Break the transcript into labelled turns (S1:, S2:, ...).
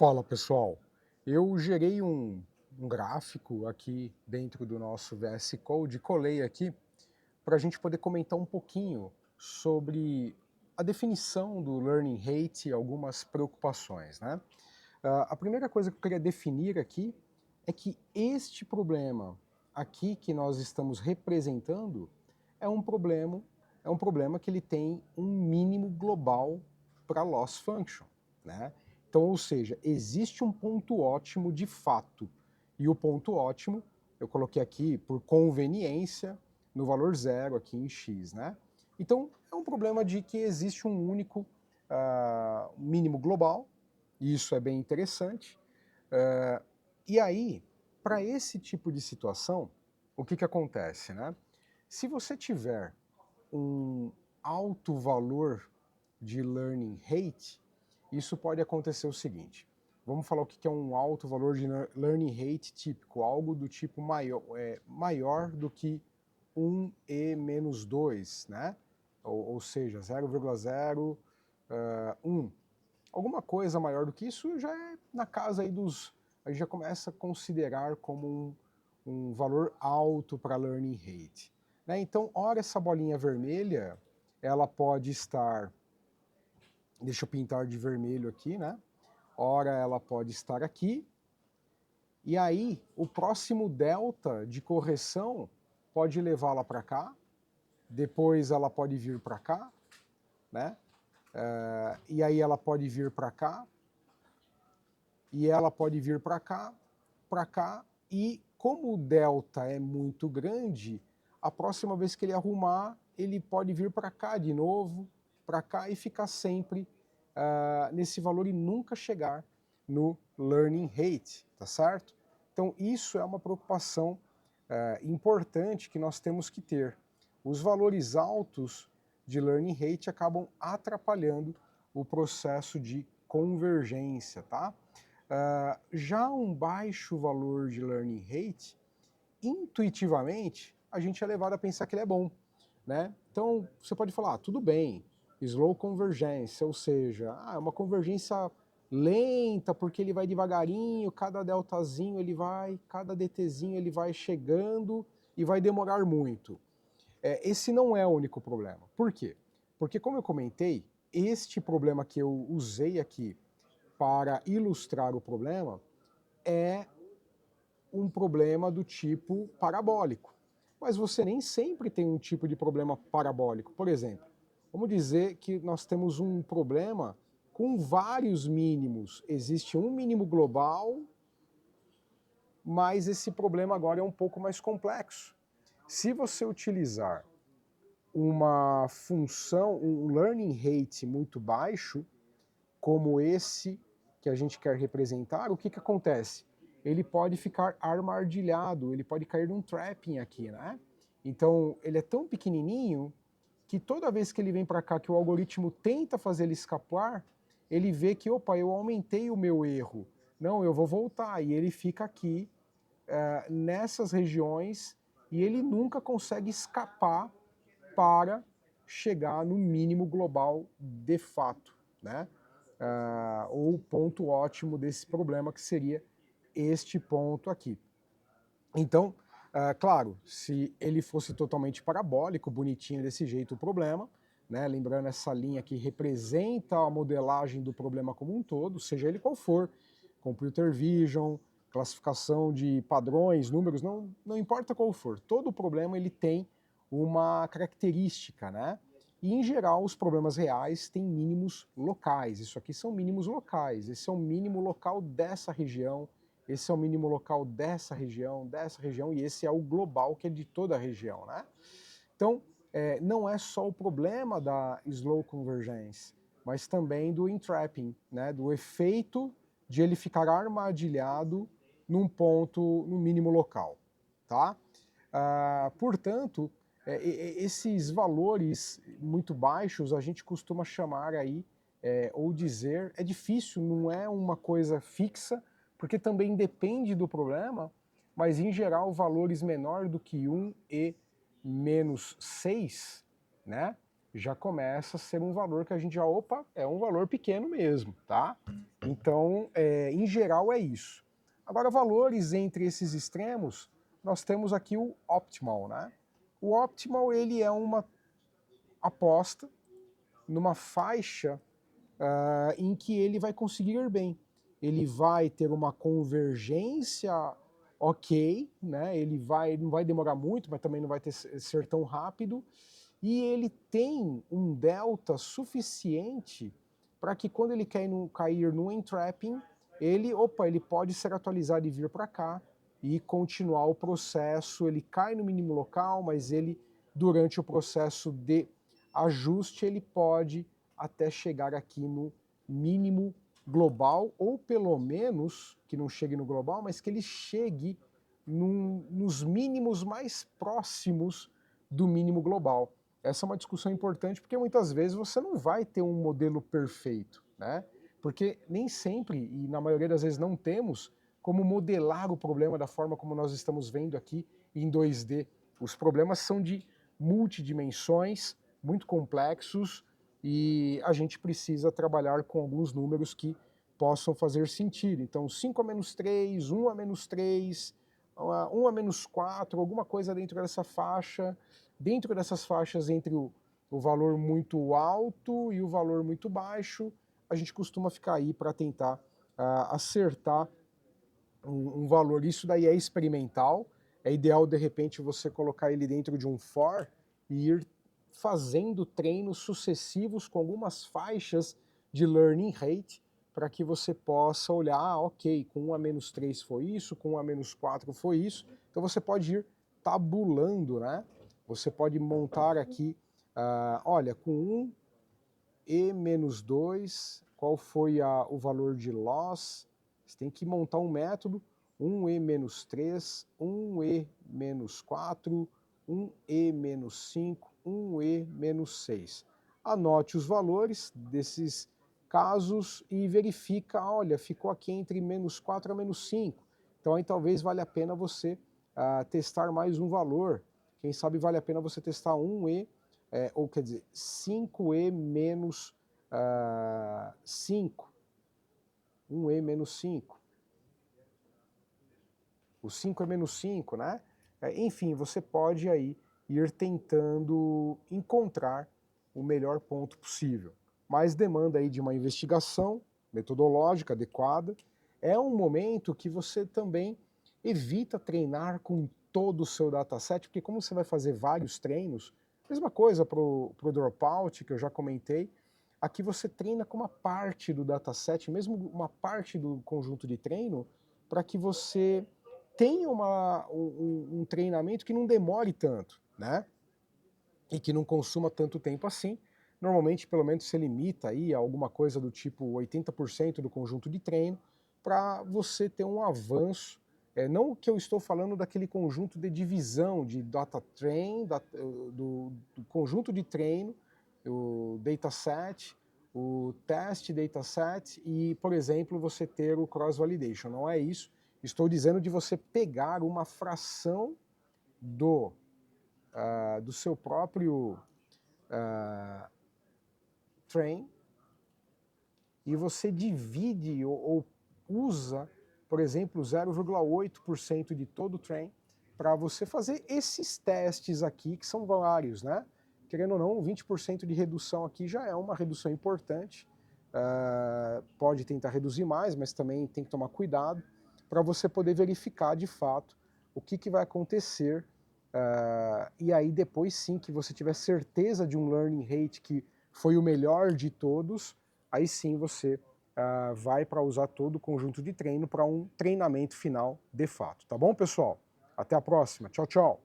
S1: Fala pessoal, eu gerei um gráfico aqui dentro do nosso VS Code, colei aqui para a gente poder comentar um pouquinho sobre a definição do Learning Rate e algumas preocupações, né? A primeira coisa que eu queria definir aqui é que este problema aqui que nós estamos representando é um problema, é um problema que ele tem um mínimo global para loss function, né? Então, ou seja, existe um ponto ótimo de fato, e o ponto ótimo eu coloquei aqui por conveniência no valor zero aqui em x, né? Então, é um problema de que existe um único mínimo global, e isso é bem interessante. E aí, para esse tipo de situação, o que acontece, né? Se você tiver um alto valor de learning rate, isso pode acontecer o seguinte. Vamos falar o que é um alto valor de learning rate típico, algo do tipo maior do que 1e menos 2, né? Ou seja, 0,01. Alguma coisa maior do que isso já é na casa aí dos... A gente já começa a considerar como um valor alto para learning rate, né? Então, ora essa bolinha vermelha, ela pode estar... Deixa eu pintar de vermelho aqui, né? Ora ela pode estar aqui, e aí o próximo delta de correção pode levá-la para cá, depois ela pode vir para cá, né? E aí ela pode vir para cá, e ela pode vir para cá, e como o delta é muito grande, a próxima vez que ele arrumar, ele pode vir para cá de novo, para cá, e ficar sempre nesse valor e nunca chegar no learning rate, tá certo? Então isso é uma preocupação importante que nós temos que ter. Os valores altos de learning rate acabam atrapalhando o processo de convergência, tá? Já um baixo valor de learning rate, intuitivamente, a gente é levado a pensar que ele é bom, né? Então, você pode falar, tudo bem, slow convergência, ou seja, é uma convergência lenta, porque ele vai devagarinho, cada deltazinho ele vai, cada dtzinho ele vai chegando e vai demorar muito. Esse não é o único problema. Por quê? Porque, como eu comentei, este problema que eu usei aqui para ilustrar o problema é um problema do tipo parabólico. Mas você nem sempre tem um tipo de problema parabólico. Por exemplo, vamos dizer que nós temos um problema com vários mínimos. Existe um mínimo global, mas esse problema agora é um pouco mais complexo. Se você utilizar uma função, um learning rate muito baixo, como esse que a gente quer representar, o que acontece? Ele pode ficar armadilhado, ele pode cair num trapping aqui, né? Então, ele é tão pequenininho que toda vez que ele vem para cá, que o algoritmo tenta fazer ele escapar, ele vê que, opa, eu aumentei o meu erro. Não, eu vou voltar. E ele fica aqui, nessas regiões, e ele nunca consegue escapar para chegar no mínimo global de fato, né? Ou o ponto ótimo desse problema, que seria este ponto aqui. Então, claro, se ele fosse totalmente parabólico, bonitinho desse jeito o problema, né? Lembrando essa linha que representa a modelagem do problema como um todo, seja ele qual for, computer vision, classificação de padrões, números, não importa qual for, todo problema ele tem uma característica, né? E, em geral, os problemas reais têm mínimos locais. Isso aqui são mínimos locais. Esse é o mínimo local dessa região, esse é o mínimo local dessa região, e esse é o global, que é de toda a região, né? Então, não é só o problema da slow convergence, mas também do entrapping, né? Do efeito de ele ficar armadilhado num ponto, no mínimo local, tá? Portanto, esses valores muito baixos a gente costuma chamar aí, ou dizer, é difícil, não é uma coisa fixa, porque também depende do problema, mas em geral valores menor do que 1 e menos 6, né? já começa a ser um valor que a gente já, opa, é um valor pequeno mesmo, tá? Então, em geral é isso. Agora, valores entre esses extremos, nós temos aqui o optimal, né? O optimal, ele é uma aposta numa faixa em que ele vai conseguir ir bem. Ele vai ter uma convergência ok, né? Ele não vai demorar muito, mas também não vai ser tão rápido. E ele tem um delta suficiente para que quando ele cair no entrapping, ele pode ser atualizado e vir para cá e continuar o processo. Ele cai no mínimo local, mas ele, durante o processo de ajuste, ele pode até chegar aqui no mínimo global, ou pelo menos, que não chegue no global, mas que ele chegue nos mínimos mais próximos do mínimo global. Essa é uma discussão importante porque muitas vezes você não vai ter um modelo perfeito, né? Porque nem sempre, e na maioria das vezes não temos, como modelar o problema da forma como nós estamos vendo aqui em 2D. Os problemas são de multidimensões, muito complexos, e a gente precisa trabalhar com alguns números que possam fazer sentido. Então, 5 a menos 3, 1 a menos 3, 1 a menos 4, alguma coisa dentro dessa faixa. Dentro dessas faixas entre o valor muito alto e o valor muito baixo, a gente costuma ficar aí para tentar acertar um valor. Isso daí é experimental, é ideal de repente você colocar ele dentro de um for e ir fazendo treinos sucessivos com algumas faixas de learning rate para que você possa olhar, ok, com 1 a menos 3 foi isso, com 1 a menos 4 foi isso. Então você pode ir tabulando, né? Você pode montar aqui, olha, com 1 e menos 2, qual foi o valor de loss? Você tem que montar um método, 1e menos 3, 1e menos 4, 1e menos 5, 1e menos 6. Anote os valores desses casos e verifica, olha, ficou aqui entre menos 4 a menos 5. Então aí talvez valha a pena você testar mais um valor. Quem sabe vale a pena você testar 1e, ou quer dizer, 5e menos 5. 1e menos 5. O 5 é menos 5, né? Enfim, você pode aí ir tentando encontrar o melhor ponto possível. Mas demanda aí de uma investigação metodológica adequada. É um momento que você também evita treinar com todo o seu dataset, porque como você vai fazer vários treinos, mesma coisa para o dropout, que eu já comentei, aqui você treina com uma parte do dataset, mesmo uma parte do conjunto de treino, para que você tenha um treinamento que não demore tanto, né? E que não consuma tanto tempo assim. Normalmente, pelo menos, se limita aí a alguma coisa do tipo 80% do conjunto de treino para você ter um avanço. Não que eu estou falando daquele conjunto de divisão de data train, do conjunto de treino, o dataset, o test dataset e, por exemplo, você ter o cross-validation. Não é isso. Estou dizendo de você pegar uma fração do seu próprio train e você divide ou usa, por exemplo, 0,8% de todo o train para você fazer esses testes aqui, que são vários, né? Querendo ou não, 20% de redução aqui já é uma redução importante. Pode tentar reduzir mais, mas também tem que tomar cuidado para você poder verificar de fato o que vai acontecer. E aí depois sim que você tiver certeza de um learning rate que foi o melhor de todos, aí sim você vai para usar todo o conjunto de treino para um treinamento final de fato. Tá bom, pessoal? Até a próxima. Tchau, tchau.